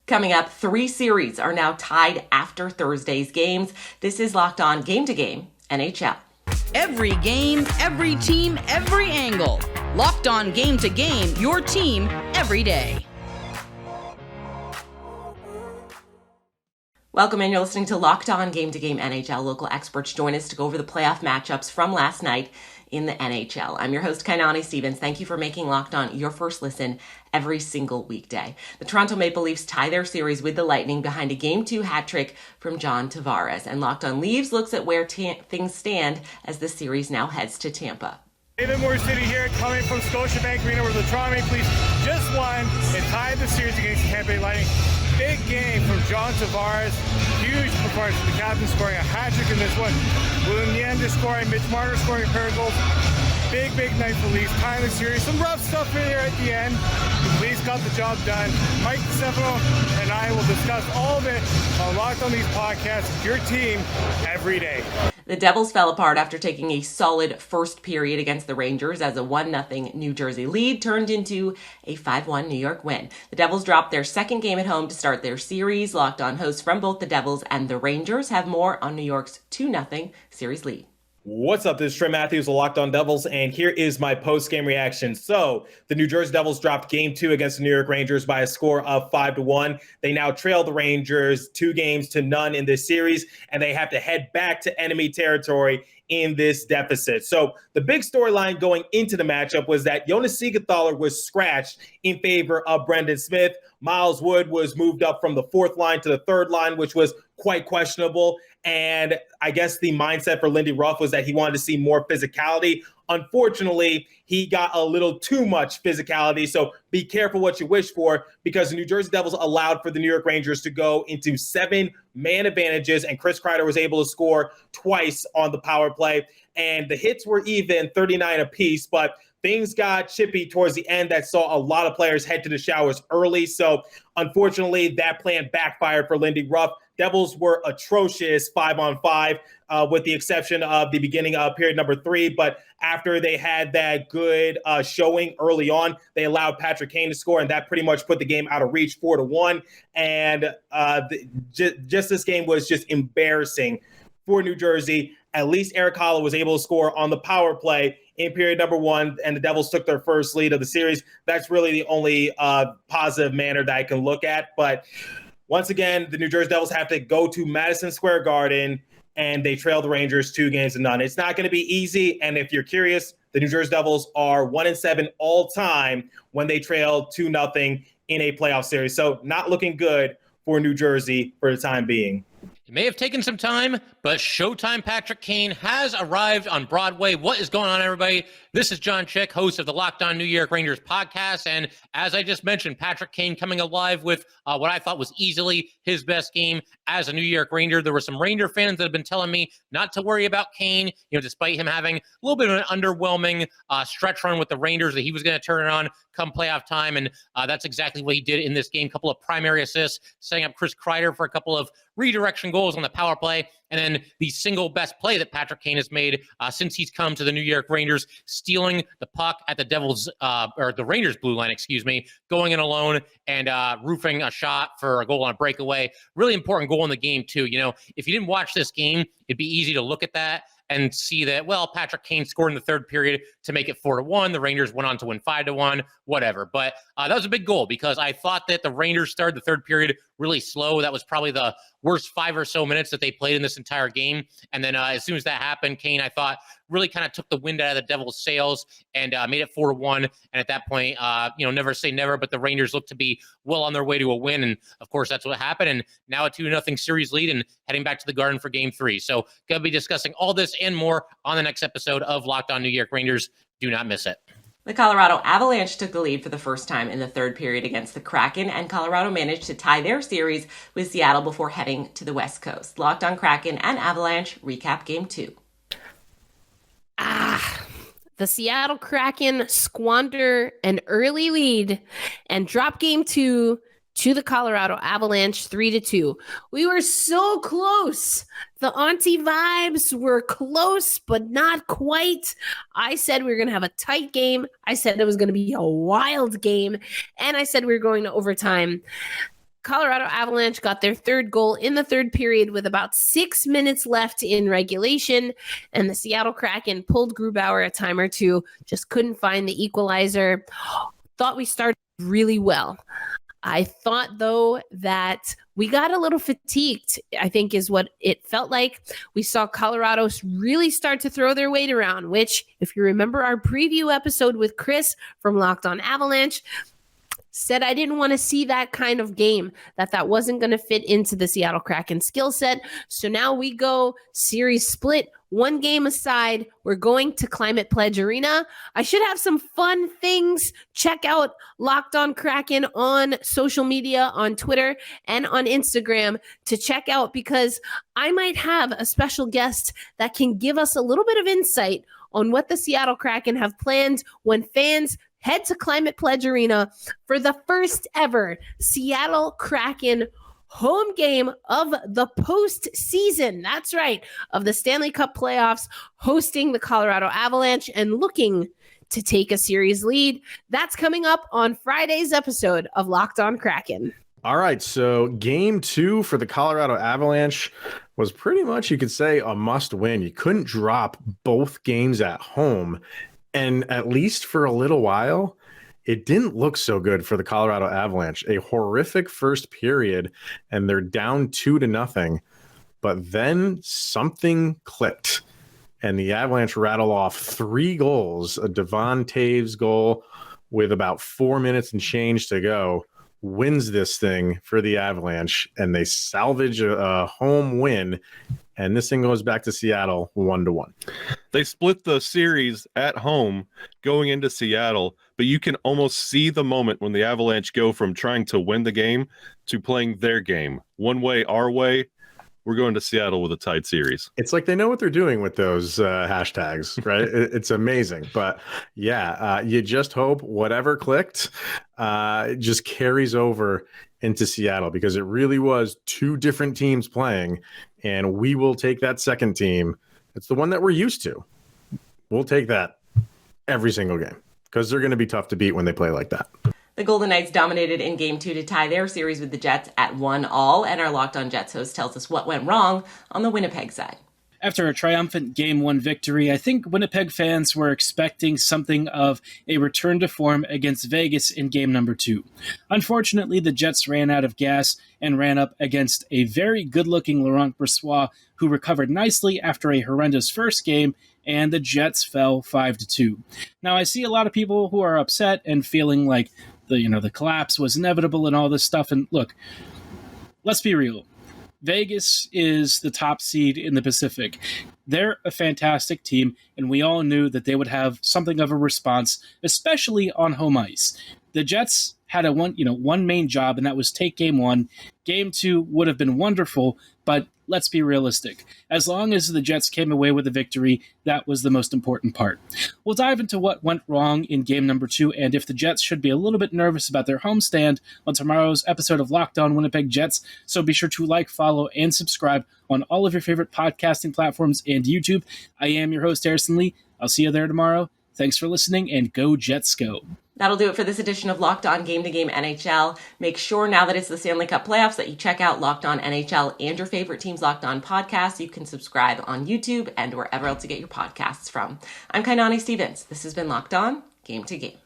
Coming up, 3 series are now tied after Thursday's games. This is Locked On Game to Game NHL. Every game, every team, every angle. Locked On Game to Game, your team every day. Welcome in. You're listening to Locked On Game to Game NHL. Local experts join us to go over the playoff matchups from last night in the NHL. I'm your host, Kainani Stevens. Thank you for making Locked On your first listen every single weekday. The Toronto Maple Leafs tie their series with the Lightning behind a Game 2 hat trick from John Tavares. And Locked On Leaves looks at where things stand as the series now heads to Tampa. David Moore City here, coming from Scotiabank Arena, where the Toronto Maple Leafs just won and tied the series against the Tampa Bay Lightning. Big game from John Tavares. Huge performance from the captain, scoring a hat trick in this one. William Nylander scoring, Mitch Marner scoring a pair of goals. Big night for Leafs, tying the series. Some rough stuff in here at the end. The Leafs got the job done. Mike Stefano and I will discuss all of it on Locked On Leafs podcast, your team every day. The Devils fell apart after taking a solid first period against the Rangers as a 1-0 New Jersey lead turned into a 5-1 New York win. The Devils dropped their second game at home to start their series. Locked On hosts from both the Devils and the Rangers have more on New York's 2-0 series lead. What's up? This is Trey Matthews of Locked On Devils, and here is my post-game reaction. So, the New Jersey Devils dropped Game 2 against the New York Rangers by a score of 5-1. They now trail the Rangers 2-0 in this series, and they have to head back to enemy territory in this deficit. So, the big storyline going into the matchup was that Jonas Siegenthaler was scratched in favor of Brendan Smith. Miles Wood was moved up from the 4th line to the 3rd line, which was quite questionable. And I guess the mindset for Lindy Ruff was that he wanted to see more physicality. Unfortunately, he got a little too much physicality. So be careful what you wish for, because the New Jersey Devils allowed for the New York Rangers to go into 7 man advantages, and Chris Kreider was able to score twice on the power play. And the hits were even 39 apiece, but things got chippy towards the end. That saw a lot of players head to the showers early. So unfortunately, that plan backfired for Lindy Ruff. Devils were atrocious 5-on-5, with the exception of the beginning of period number 3. But after they had that good showing early on, they allowed Patrick Kane to score, and that pretty much put the game out of reach 4-1. And just this game was just embarrassing for New Jersey. At least Eric Holla was able to score on the power play in period number 1, and the Devils took their first lead of the series. That's really the only positive manner that I can look at. But once again, the New Jersey Devils have to go to Madison Square Garden, and they trail the Rangers 2-0. It's not going to be easy, and if you're curious, the New Jersey Devils are 1-7 all time when they trail 2-0 in a playoff series. So not looking good for New Jersey for the time being. It may have taken some time, but Showtime Patrick Kane has arrived on Broadway. What is going on, everybody? This is John Chick, host of the Locked On New York Rangers podcast. And as I just mentioned, Patrick Kane coming alive with what I thought was easily his best game as a New York Ranger. There were some Ranger fans that have been telling me not to worry about Kane, despite him having a little bit of an underwhelming stretch run with the Rangers, that he was going to turn it on come playoff time. And that's exactly what he did in this game. A couple of primary assists, setting up Chris Kreider for a couple of redirection goals on the power play. And then the single best play that Patrick Kane has made since he's come to the New York Rangers, stealing the puck at the Devils, or the Rangers blue line, going in alone and roofing a shot for a goal on a breakaway. Really important goal in the game, too. If you didn't watch this game, it'd be easy to look at that and see that, well, Patrick Kane scored in the 3rd period to make it 4-1. The Rangers went on to win 5-1, whatever. But that was a big goal, because I thought that the Rangers started the 3rd period really slow. That was probably the worst 5 or so minutes that they played in this entire game. And then as soon as that happened, Kane, I thought, really kind of took the wind out of the Devils' sails and made it 4-1. And at that point, never say never, but the Rangers looked to be well on their way to a win. And of course, that's what happened. And now a 2-0 series lead and heading back to the Garden for Game 3. So going to be discussing all this and more on the next episode of Locked On New York Rangers. Do not miss it. The Colorado Avalanche took the lead for the first time in the 3rd period against the Kraken, and Colorado managed to tie their series with Seattle before heading to the West Coast. Locked On Kraken and Avalanche recap Game 2. The Seattle Kraken squander an early lead and drop Game 2 to the Colorado Avalanche 3-2. We were so close. The auntie vibes were close, but not quite. I said we were going to have a tight game. I said it was going to be a wild game. And I said we were going to overtime. Colorado Avalanche got their third goal in the third period with about 6 minutes left in regulation, and the Seattle Kraken pulled Grubauer a time or two, just couldn't find the equalizer. Thought we started really well. I thought, though, that we got a little fatigued, I think is what it felt like. We saw Colorado really start to throw their weight around, which, if you remember our preview episode with Chris from Locked On Avalanche, said I didn't want to see that kind of game, that wasn't going to fit into the Seattle Kraken skill set. So now we go series split, one game aside. We're going to Climate Pledge Arena. I should have some fun things. Check out Locked On Kraken on social media, on Twitter and on Instagram to check out, because I might have a special guest that can give us a little bit of insight on what the Seattle Kraken have planned when fans head to Climate Pledge Arena for the first ever Seattle Kraken home game of the postseason. That's right, of the Stanley Cup playoffs, hosting the Colorado Avalanche and looking to take a series lead. That's coming up on Friday's episode of Locked On Kraken. All right, so game 2 for the Colorado Avalanche was pretty much, you could say, a must win. You couldn't drop both games at home. And at least for a little while, it didn't look so good for the Colorado Avalanche. A horrific first period, and they're down 2-0. But then something clicked, and the Avalanche rattle off 3 goals. A Devon Taves goal with about 4 minutes and change to go wins this thing for the Avalanche, and they salvage a home win. And this thing goes back to Seattle 1-1. They split the series at home going into Seattle, but you can almost see the moment when the Avalanche go from trying to win the game to playing their game. One way, our way. We're going to Seattle with a tight series. It's like they know what they're doing with those hashtags, right? It's amazing. But yeah, you just hope whatever clicked just carries over into Seattle, because it really was 2 different teams playing, and we will take that second team. It's the one that we're used to. We'll take that every single game, because they're going to be tough to beat when they play like that. The Golden Knights dominated in Game 2 to tie their series with the Jets at 1-1, and our Locked On Jets host tells us what went wrong on the Winnipeg side. After a triumphant Game 1 victory, I think Winnipeg fans were expecting something of a return to form against Vegas in Game number 2. Unfortunately, the Jets ran out of gas and ran up against a very good-looking Laurent Brossoit, who recovered nicely after a horrendous first game, and the Jets fell 5-2. Now, I see a lot of people who are upset and feeling like the collapse was inevitable and all this stuff. And look, let's be real. Vegas is the top seed in the Pacific. They're a fantastic team, and we all knew that they would have something of a response, especially on home ice. The Jets had one main job, and that was take Game 1. Game 2 would have been wonderful, but let's be realistic. As long as the Jets came away with a victory, that was the most important part. We'll dive into what went wrong in Game number 2, and if the Jets should be a little bit nervous about their homestand on tomorrow's episode of Locked On Winnipeg Jets. So be sure to like, follow, and subscribe on all of your favorite podcasting platforms and YouTube. I am your host, Harrison Lee. I'll see you there tomorrow. Thanks for listening, and go Jets go. That'll do it for this edition of Locked On Game to Game NHL. Make sure now that it's the Stanley Cup playoffs that you check out Locked On NHL and your favorite team's Locked On podcast. You can subscribe on YouTube and wherever else you get your podcasts from. I'm Kainani Stevens. This has been Locked On Game to Game.